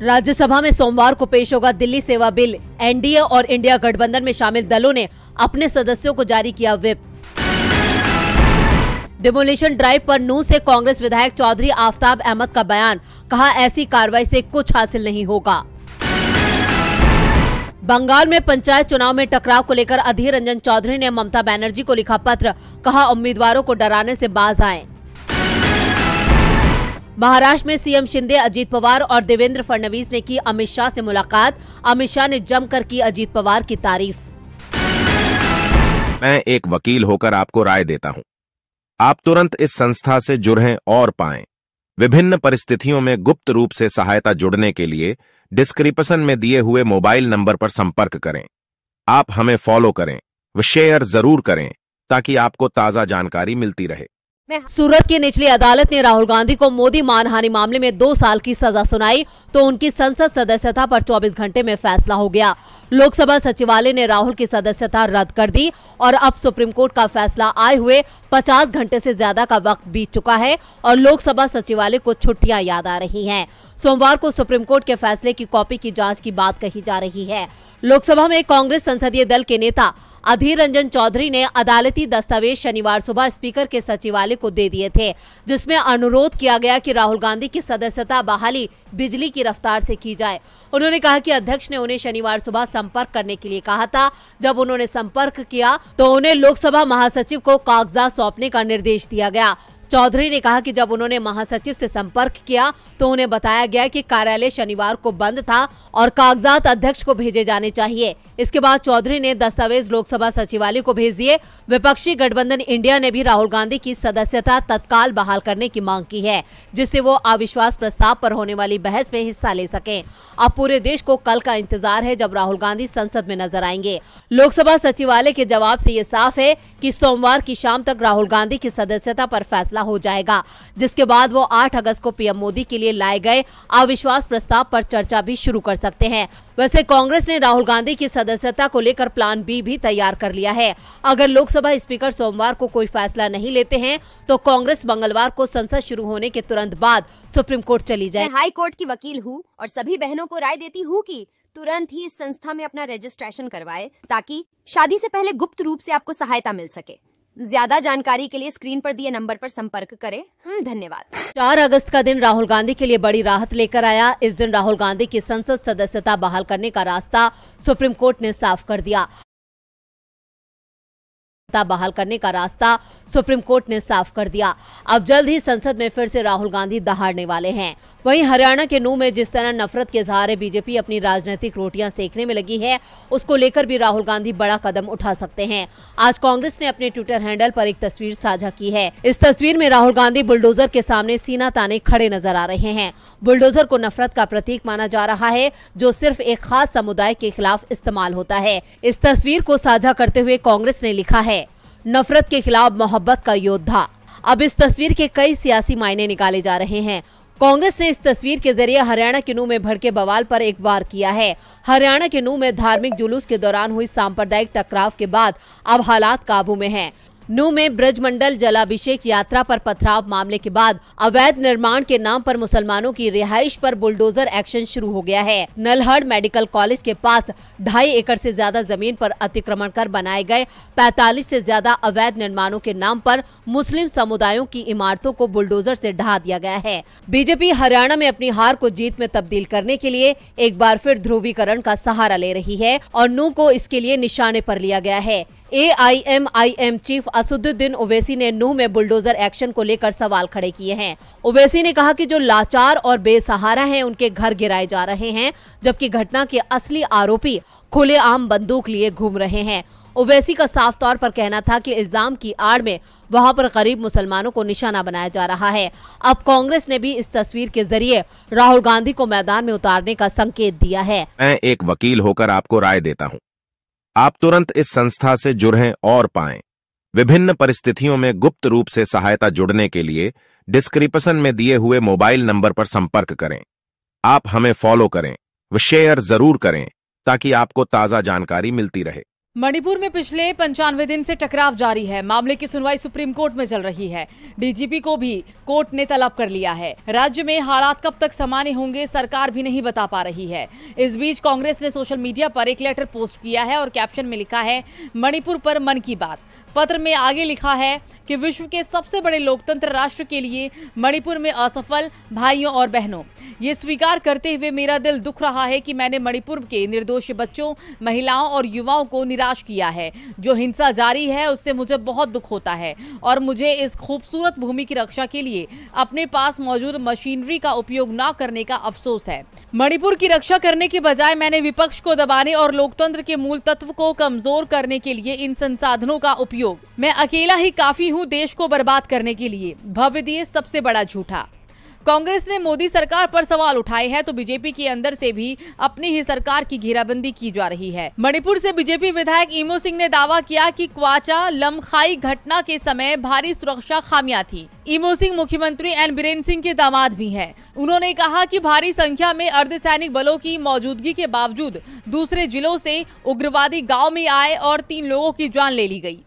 राज्यसभा में सोमवार को पेश होगा दिल्ली सेवा बिल। एनडीए और इंडिया गठबंधन में शामिल दलों ने अपने सदस्यों को जारी किया व्हिप। डिमोलिशन ड्राइव पर नूंह से कांग्रेस विधायक चौधरी आफताब अहमद का बयान, कहा ऐसी कार्रवाई से कुछ हासिल नहीं होगा। बंगाल में पंचायत चुनाव में टकराव को लेकर अधीर रंजन चौधरी ने ममता बनर्जी को लिखा पत्र, कहा उम्मीदवारों को डराने से बाज आएं। महाराष्ट्र में सीएम शिंदे, अजीत पवार और देवेंद्र फडणवीस ने की अमित शाह से मुलाकात। अमित शाह ने जमकर की अजीत पवार की तारीफ। मैं एक वकील होकर आपको राय देता हूं, आप तुरंत इस संस्था से जुड़ें और पाएं। विभिन्न परिस्थितियों में गुप्त रूप से सहायता जुड़ने के लिए डिस्क्रिप्शन में दिए हुए मोबाइल नंबर पर संपर्क करें। आप हमें फॉलो करें व शेयर जरूर करें ताकि आपको ताजा जानकारी मिलती रहे। सूरत की निचली अदालत ने राहुल गांधी को मोदी मानहानि मामले में 2 साल की सजा सुनाई तो उनकी संसद सदस्यता पर 24 घंटे में फैसला हो गया। लोकसभा सचिवालय ने राहुल की सदस्यता रद्द कर दी और अब सुप्रीम कोर्ट का फैसला आए हुए 50 घंटे से ज्यादा का वक्त बीत चुका है और लोकसभा सचिवालय को छुट्टियां याद आ रही हैं। सोमवार को सुप्रीम कोर्ट के फैसले की कॉपी की जांच की बात कही जा रही है। लोकसभा में कांग्रेस संसदीय दल के नेता अधीर रंजन चौधरी ने अदालती दस्तावेज शनिवार सुबह स्पीकर के सचिवालय को दे दिए थे, जिसमें अनुरोध किया गया कि राहुल गांधी की सदस्यता बहाली बिजली की रफ्तार से की जाए। उन्होंने कहा कि अध्यक्ष ने उन्हें शनिवार सुबह संपर्क करने के लिए कहा था। जब उन्होंने संपर्क किया तो उन्हें लोकसभा महासचिव को कागजात सौंपने का निर्देश दिया गया। चौधरी ने कहा कि जब उन्होंने महासचिव से संपर्क किया तो उन्हें बताया गया कि कार्यालय शनिवार को बंद था और कागजात अध्यक्ष को भेजे जाने चाहिए। इसके बाद चौधरी ने दस्तावेज लोकसभा सचिवालय को भेज दिए। विपक्षी गठबंधन इंडिया ने भी राहुल गांधी की सदस्यता तत्काल बहाल करने की मांग की है, जिससे वो अविश्वास प्रस्ताव पर होने वाली बहस में हिस्सा ले सकें। अब पूरे देश को कल का इंतजार है जब राहुल गांधी संसद में नजर आएंगे। लोकसभा सचिवालय के जवाब से ये साफ है कि सोमवार की शाम तक राहुल गांधी की सदस्यता पर फैसला हो जाएगा, जिसके बाद वो 8 अगस्त को पीएम मोदी के लिए लाए गए अविश्वास प्रस्ताव पर चर्चा भी शुरू कर सकते हैं। वैसे कांग्रेस ने राहुल गांधी की सदस्यता को लेकर प्लान बी भी तैयार कर लिया है। अगर लोकसभा स्पीकर सोमवार को कोई फैसला नहीं लेते हैं तो कांग्रेस मंगलवार को संसद शुरू होने के तुरंत बाद सुप्रीम कोर्ट चली जाए। मैं हाई कोर्ट की वकील हूँ और सभी बहनों को राय देती हूँ कि तुरंत ही इस संस्था में अपना रजिस्ट्रेशन करवाएं ताकि शादी से पहले गुप्त रूप से आपको सहायता मिल सके। ज्यादा जानकारी के लिए स्क्रीन पर दिए नंबर पर संपर्क करें। धन्यवाद। 4 अगस्त का दिन राहुल गांधी के लिए बड़ी राहत लेकर आया। इस दिन राहुल गांधी की संसद सदस्यता बहाल करने का रास्ता सुप्रीम कोर्ट ने साफ कर दिया। बहाल करने का रास्ता सुप्रीम कोर्ट ने साफ कर दिया। अब जल्द ही संसद में फिर से राहुल गांधी दहाड़ने वाले हैं। वहीं हरियाणा के नूंह में जिस तरह नफरत के सहारे बीजेपी अपनी राजनीतिक रोटियां सेकने में लगी है, उसको लेकर भी राहुल गांधी बड़ा कदम उठा सकते हैं। आज कांग्रेस ने अपने ट्विटर हैंडल पर एक तस्वीर साझा की है। इस तस्वीर में राहुल गांधी बुलडोजर के सामने सीना ताने खड़े नजर आ रहे हैं। बुलडोजर को नफरत का प्रतीक माना जा रहा है, जो सिर्फ एक खास समुदाय के खिलाफ इस्तेमाल होता है। इस तस्वीर को साझा करते हुए कांग्रेस ने लिखा है, नफरत के खिलाफ मोहब्बत का योद्धा। अब इस तस्वीर के कई सियासी मायने निकाले जा रहे हैं। कांग्रेस ने इस तस्वीर के जरिए हरियाणा के नूंह में भड़के बवाल पर एक वार किया है। हरियाणा के नूंह में धार्मिक जुलूस के दौरान हुई सांप्रदायिक टकराव के बाद अब हालात काबू में हैं। नूंह में ब्रजमंडल जलाभिषेक यात्रा पर पथराव मामले के बाद अवैध निर्माण के नाम पर मुसलमानों की रिहाइश पर बुलडोजर एक्शन शुरू हो गया है। नल्हड़ मेडिकल कॉलेज के पास 2.5 एकड़ से ज्यादा जमीन पर अतिक्रमण कर बनाए गए 45 से ज्यादा अवैध निर्माणों के नाम पर मुस्लिम समुदायों की इमारतों को बुलडोजर से ढहा दिया गया है। बीजेपी हरियाणा में अपनी हार को जीत में तब्दील करने के लिए एक बार फिर ध्रुवीकरण का सहारा ले रही है और नूंह को इसके लिए निशाने पर लिया गया है। AIMIM चीफ असदुद्दीन ओवैसी ने नूंह में बुलडोजर एक्शन को लेकर सवाल खड़े किए हैं। ओवैसी ने कहा कि जो लाचार और बेसहारा हैं, उनके घर गिराए जा रहे हैं, जबकि घटना के असली आरोपी खुलेआम बंदूक लिए घूम रहे हैं। ओवैसी का साफ तौर पर कहना था कि इल्जाम की आड़ में वहां पर गरीब मुसलमानों को निशाना बनाया जा रहा है। अब कांग्रेस ने भी इस तस्वीर के जरिए राहुल गांधी को मैदान में उतारने का संकेत दिया है। मैं एक वकील होकर आपको राय देता हूं, आप तुरंत इस संस्था से जुड़ें और पाएं। विभिन्न परिस्थितियों में गुप्त रूप से सहायता जुड़ने के लिए डिस्क्रिप्शन में दिए हुए मोबाइल नंबर पर संपर्क करें। आप हमें फॉलो करें व शेयर जरूर करें ताकि आपको ताजा जानकारी मिलती रहे। मणिपुर में पिछले 95 दिन से टकराव जारी है। मामले की सुनवाई सुप्रीम कोर्ट में चल रही है। डीजीपी को भी कोर्ट ने तलब कर लिया है। राज्य में हालात कब तक सामान्य होंगे, सरकार भी नहीं बता पा रही है। इस बीच कांग्रेस ने सोशल मीडिया पर एक लेटर पोस्ट किया है और कैप्शन में लिखा है, मणिपुर पर मन की बात। पत्र में आगे लिखा है कि विश्व के सबसे बड़े लोकतंत्र राष्ट्र के लिए मणिपुर में असफल भाइयों और बहनों, ये स्वीकार करते हुए मेरा दिल दुख रहा है कि मैंने मणिपुर के निर्दोष बच्चों, महिलाओं और युवाओं को निराश किया है। जो हिंसा जारी है उससे मुझे बहुत दुख होता है और मुझे इस खूबसूरत भूमि की रक्षा के लिए अपने पास मौजूद मशीनरी का उपयोग न करने का अफसोस है। मणिपुर की रक्षा करने के बजाय मैंने विपक्ष को दबाने और लोकतंत्र के मूल तत्व को कमजोर करने के लिए इन संसाधनों का उपयोग, मैं अकेला ही काफी हूं देश को बर्बाद करने के लिए। भव्य दिए सबसे बड़ा झूठा। कांग्रेस ने मोदी सरकार पर सवाल उठाए हैं तो बीजेपी के अंदर से भी अपनी ही सरकार की घेराबंदी की जा रही है। मणिपुर से बीजेपी विधायक इमो सिंह ने दावा किया कि क्वाचा लमखाई घटना के समय भारी सुरक्षा खामियां थी। इमो सिंह मुख्यमंत्री एन बीरेन सिंह के दामाद भी हैं। उन्होंने कहा कि भारी संख्या में अर्धसैनिक बलों की मौजूदगी के बावजूद दूसरे जिलों से उग्रवादी गाँव में आए और 3 लोगों की जान ले ली गई।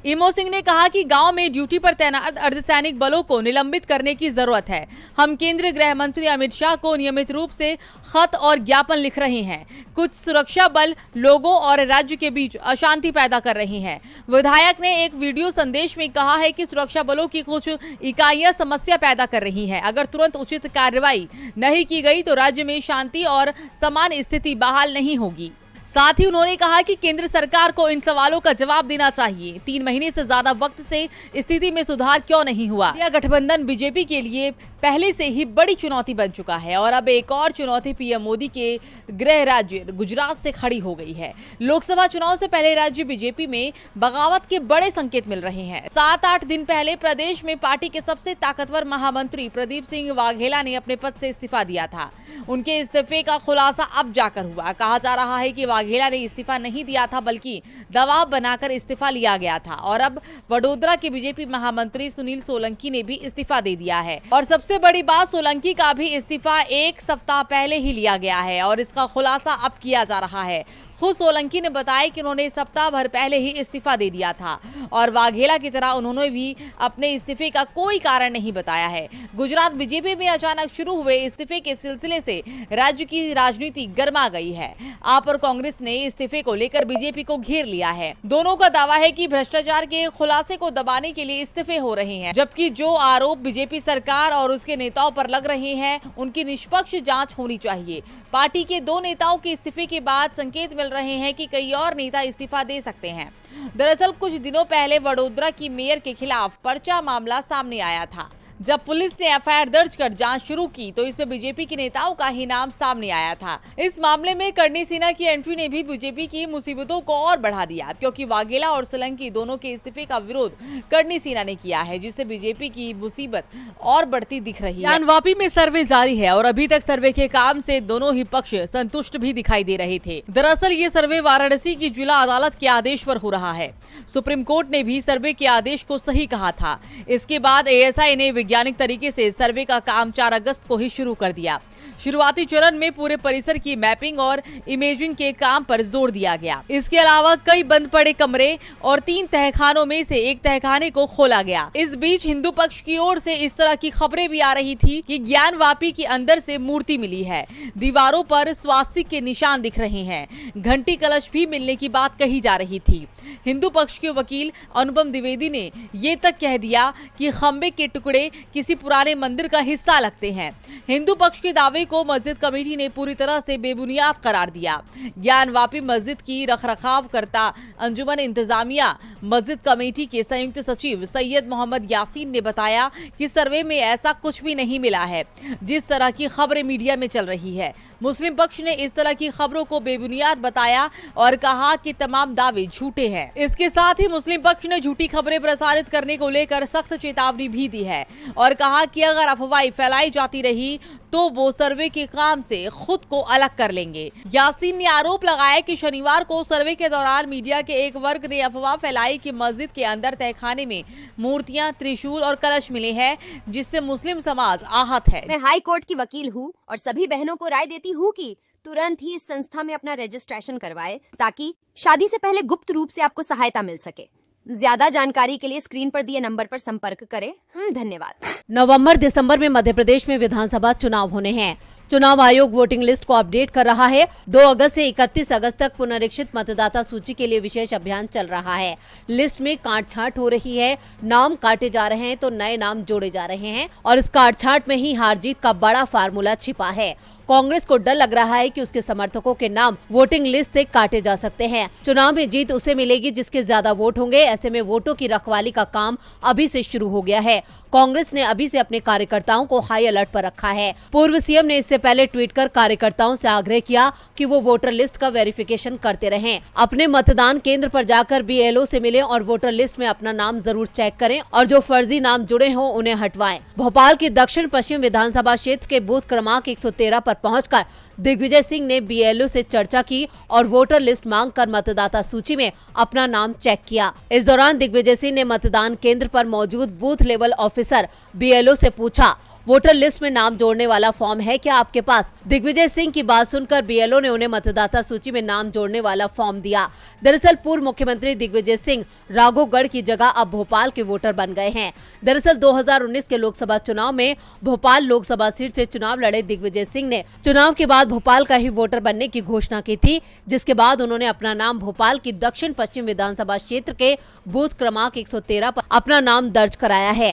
इमो सिंह ने कहा कि गांव में ड्यूटी पर तैनात अर्धसैनिक बलों को निलंबित करने की जरूरत है। हम केंद्रीय गृह मंत्री अमित शाह को नियमित रूप से खत और ज्ञापन लिख रहे हैं। कुछ सुरक्षा बल लोगों और राज्य के बीच अशांति पैदा कर रहे हैं। विधायक ने एक वीडियो संदेश में कहा है कि सुरक्षा बलों की कुछ इकाइयां समस्या पैदा कर रही हैं। अगर तुरंत उचित कार्रवाई नहीं की गई तो राज्य में शांति और समान स्थिति बहाल नहीं होगी। साथ ही उन्होंने कहा कि केंद्र सरकार को इन सवालों का जवाब देना चाहिए। 3 महीने से ज्यादा वक्त से स्थिति में सुधार क्यों नहीं हुआ। यह गठबंधन बीजेपी के लिए पहले से ही बड़ी चुनौती बन चुका है और अब एक और चुनौती पीएम मोदी के गृह राज्य गुजरात से खड़ी हो गई है। लोकसभा चुनाव से पहले राज्य बीजेपी में बगावत के बड़े संकेत मिल रहे हैं। 7-8 दिन पहले प्रदेश में पार्टी के सबसे ताकतवर महामंत्री प्रदीप सिंह वाघेला ने अपने पद से इस्तीफा दिया था। उनके इस्तीफे का खुलासा अब जाकर हुआ। कहा जा रहा है कि वाघेला ने इस्तीफा नहीं दिया था बल्कि दबाव बनाकर इस्तीफा लिया गया था और अब वडोदरा के बीजेपी महामंत्री सुनील सोलंकी ने भी इस्तीफा दे दिया है। और सबसे बड़ी बात, सोलंकी का भी इस्तीफा 1 सप्ताह पहले ही लिया गया है और इसका खुलासा अब किया जा रहा है। खुद सोलंकी ने बताया कि उन्होंने सप्ताह भर पहले ही इस्तीफा दे दिया था और वाघेला की तरह उन्होंने भी अपने इस्तीफे का कोई कारण नहीं बताया है। गुजरात बीजेपी में अचानक शुरू हुए इस्तीफे के सिलसिले से राज्य की राजनीति गर्मा गई है। आप और कांग्रेस ने इस्तीफे को लेकर बीजेपी को घेर लिया है। दोनों का दावा है कि भ्रष्टाचार के खुलासे को दबाने के लिए इस्तीफे हो रहे हैं, जबकि जो आरोप बीजेपी सरकार और उसके नेताओं पर लग रहे हैं उनकी निष्पक्ष जाँच होनी चाहिए। पार्टी के 2 नेताओं के इस्तीफे के बाद संकेत मिल रहे हैं कि कई और नेता इस्तीफा दे सकते हैं। दरअसल कुछ दिनों पहले वडोदरा की मेयर के खिलाफ पर्चा मामला सामने आया था। जब पुलिस ने एफआईआर दर्ज कर जांच शुरू की तो इसमें बीजेपी के नेताओं का ही नाम सामने आया था। इस मामले में कर्णी सिन्हा की एंट्री ने भी बीजेपी की मुसीबतों को और बढ़ा दिया, क्योंकि वाघेला और सोलंकी दोनों के इस्तीफे का विरोध कर्णी सिन्हा ने किया है, जिससे बीजेपी की मुसीबत और बढ़ती दिख रही है। वापी में सर्वे जारी है और अभी तक सर्वे के काम से दोनों ही पक्ष संतुष्ट भी दिखाई दे रहे थे। दरअसल ये सर्वे वाराणसी की जिला अदालत के आदेश पर हो रहा है। सुप्रीम कोर्ट ने भी सर्वे के आदेश को सही कहा था। इसके बाद एएसआई ने वैज्ञानिक तरीके से सर्वे का काम 4 अगस्त को ही शुरू कर दिया। शुरुआती चरण में पूरे परिसर की मैपिंग और इमेजिंग के काम पर जोर दिया गया। इसके अलावा कई बंद पड़े कमरे और 3 तहखानों में से एक तहखाने को खोला गया। इस बीच हिंदू पक्ष की ओर से इस तरह की खबरें भी आ रही थी कि ज्ञान वापी के अंदर से मूर्ति मिली है, दीवारों पर स्वास्तिक के निशान दिख रहे हैं, घंटी कलश भी मिलने की बात कही जा रही थी। हिंदू पक्ष के वकील अनुपम द्विवेदी ने ये तक कह दिया कि खंबे के टुकड़े किसी पुराने मंदिर का हिस्सा लगते हैं। हिंदू पक्ष के दावे को मस्जिद कमेटी ने पूरी तरह से बेबुनियाद करार दिया। ज्ञान वापी मस्जिद की रखरखाव करता अंजुमन इंतजामिया मस्जिद कमेटी के संयुक्त सचिव सैयद मोहम्मद यासीन ने बताया कि सर्वे में ऐसा कुछ भी नहीं मिला है जिस तरह की खबरें मीडिया में चल रही है। मुस्लिम पक्ष ने इस तरह की खबरों को बेबुनियाद बताया और कहा कि तमाम दावे झूठे हैं। इसके साथ ही मुस्लिम पक्ष ने झूठी खबरें प्रसारित करने को लेकर सख्त चेतावनी भी दी है और कहा कि अगर अफवाहें फैलाई जाती रही तो वो सर्वे के काम से खुद को अलग कर लेंगे। यासीन ने आरोप लगाया कि शनिवार को सर्वे के दौरान मीडिया के एक वर्ग ने अफवाह फैलाई कि मस्जिद के अंदर तहखाने में मूर्तियां, त्रिशूल और कलश मिले हैं, जिससे मुस्लिम समाज आहत है। मैं हाई कोर्ट की वकील हूँ और सभी बहनों को राय देती हूँ कि तुरंत ही इस संस्था में अपना रजिस्ट्रेशन करवाए ताकि शादी से पहले गुप्त रूप से आपको सहायता मिल सके। ज्यादा जानकारी के लिए स्क्रीन पर दिए नंबर पर संपर्क करें। धन्यवाद। नवंबर दिसंबर में मध्य प्रदेश में विधानसभा चुनाव होने हैं। चुनाव आयोग वोटिंग लिस्ट को अपडेट कर रहा है। 2 अगस्त से 31 अगस्त तक पुनरीक्षित मतदाता सूची के लिए विशेष अभियान चल रहा है। लिस्ट में काट-छांट हो रही है, नाम काटे जा रहे हैं तो नए नाम जोड़े जा रहे हैं और इस काट-छांट में ही हार जीत का बड़ा फार्मूला छिपा है। कांग्रेस को डर लग रहा है कि उसके समर्थकों के नाम वोटिंग लिस्ट से काटे जा सकते हैं। चुनाव में जीत उसे मिलेगी जिसके ज्यादा वोट होंगे। ऐसे में वोटों की रखवाली का काम अभी से शुरू हो गया है। कांग्रेस ने अभी से अपने कार्यकर्ताओं को हाई अलर्ट पर रखा है। पूर्व सीएम ने इससे पहले ट्वीट कर कार्यकर्ताओं से आग्रह किया कि वो वोटर लिस्ट का वेरिफिकेशन करते रहें। अपने मतदान केंद्र पर जाकर BLO से मिलें और वोटर लिस्ट में अपना नाम जरूर चेक करें और जो फर्जी नाम जुड़े हों उन्हें हटवाएं। भोपाल की दक्षिण पश्चिम विधानसभा क्षेत्र के बूथ क्रमांक 113 पर पहुंचकर दिग्विजय सिंह ने BLO से चर्चा की और वोटर लिस्ट मांगकर मतदाता सूची में अपना नाम चेक किया। इस दौरान दिग्विजय सिंह ने मतदान केंद्र पर मौजूद बूथ लेवल ऑफिसर BLO से पूछा, वोटर लिस्ट में नाम जोड़ने वाला फॉर्म है क्या आपके पास? दिग्विजय सिंह की बात सुनकर BLO ने उन्हें मतदाता सूची में नाम जोड़ने वाला फॉर्म दिया। दरअसल पूर्व मुख्यमंत्री दिग्विजय सिंह राघोगढ़ की जगह अब भोपाल के वोटर बन गए हैं। दरअसल 2019 के लोकसभा चुनाव में भोपाल लोकसभा सीट से चुनाव लड़े दिग्विजय सिंह ने चुनाव के बाद भोपाल का ही वोटर बनने की घोषणा की थी, जिसके बाद उन्होंने अपना नाम भोपाल की दक्षिण पश्चिम विधानसभा क्षेत्र के बूथ क्रमांक 113 पर अपना नाम दर्ज कराया है।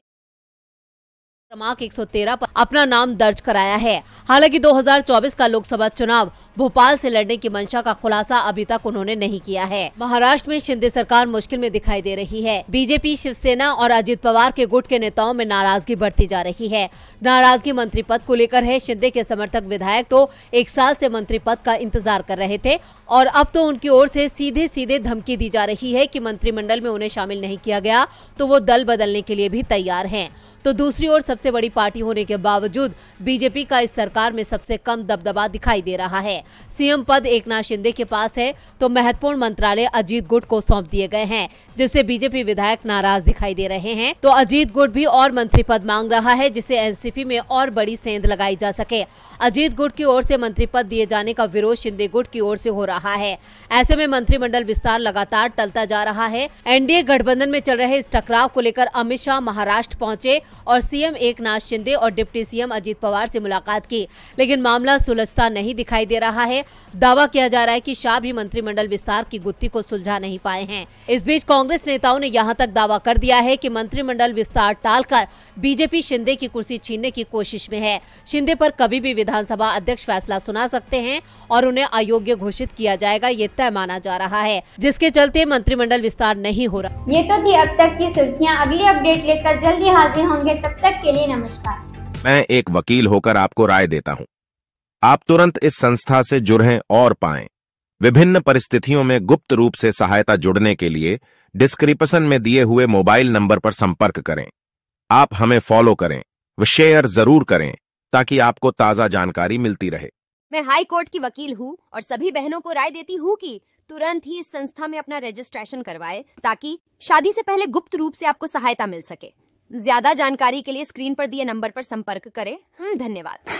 क्रमांक 113 पर अपना नाम दर्ज कराया है। हालांकि 2024 का लोकसभा चुनाव भोपाल से लड़ने की मंशा का खुलासा अभी तक उन्होंने नहीं किया है। महाराष्ट्र में शिंदे सरकार मुश्किल में दिखाई दे रही है। बीजेपी, शिवसेना और अजित पवार के गुट के नेताओं में नाराजगी बढ़ती जा रही है। नाराजगी मंत्री पद को लेकर है। शिंदे के समर्थक विधायक तो 1 साल से मंत्री पद का इंतजार कर रहे थे और अब तो उनकी ओर से सीधे सीधे धमकी दी जा रही है कि मंत्रिमंडल में उन्हें शामिल नहीं किया गया तो वो दल बदलने के लिए भी तैयार हैं। तो दूसरी ओर सबसे बड़ी पार्टी होने के बावजूद बीजेपी का इस सरकार में सबसे कम दबदबा दिखाई दे रहा है। सीएम पद एकनाथ शिंदे के पास है तो महत्वपूर्ण मंत्रालय अजीत गुट को सौंप दिए गए हैं, जिससे बीजेपी विधायक नाराज दिखाई दे रहे हैं। तो अजीत गुट भी और मंत्री पद मांग रहा है जिससे एनसीपी में और बड़ी सेंध लगाई जा सके। अजीत गुट की ओर से मंत्री पद दिए जाने का विरोध शिंदे गुट की ओर से हो रहा है। ऐसे में मंत्रिमंडल विस्तार लगातार टलता जा रहा है। एनडीए गठबंधन में चल रहे इस टकराव को लेकर अमित शाह महाराष्ट्र पहुंचे और सीएम एकनाथ शिंदे और डिप्टी सीएम अजित पवार से मुलाकात की, लेकिन मामला सुलझता नहीं दिखाई दे रहा है। दावा किया जा रहा है कि शाह भी मंत्रिमंडल विस्तार की गुत्थी को सुलझा नहीं पाए हैं। इस बीच कांग्रेस नेताओं ने यहां तक दावा कर दिया है कि मंत्रिमंडल विस्तार टालकर बीजेपी शिंदे की कुर्सी छीनने की कोशिश में है। शिंदे पर कभी भी विधानसभा अध्यक्ष फैसला सुना सकते हैं और उन्हें अयोग्य घोषित किया जाएगा, ये तय माना जा रहा है, जिसके चलते मंत्रिमंडल विस्तार नहीं हो रहा। ये तो थी अब तक की सुर्खियां। अगली अपडेट लेकर जल्दी हाजिर होंगे, तब तक के लिए नमस्कार। मैं एक वकील होकर आपको राय देता हूं, आप तुरंत इस संस्था से जुड़ें और पाएं। विभिन्न परिस्थितियों में गुप्त रूप से सहायता जुड़ने के लिए डिस्क्रिप्शन में दिए हुए मोबाइल नंबर पर संपर्क करें। आप हमें फॉलो करें व शेयर जरूर करें ताकि आपको ताजा जानकारी मिलती रहे। मैं हाई कोर्ट की वकील हूँ और सभी बहनों को राय देती हूँ कि तुरंत ही इस संस्था में अपना रजिस्ट्रेशन करवाए ताकि शादी से पहले गुप्त रूप से आपको सहायता मिल सके। ज्यादा जानकारी के लिए स्क्रीन पर दिए नंबर पर संपर्क करें। धन्यवाद।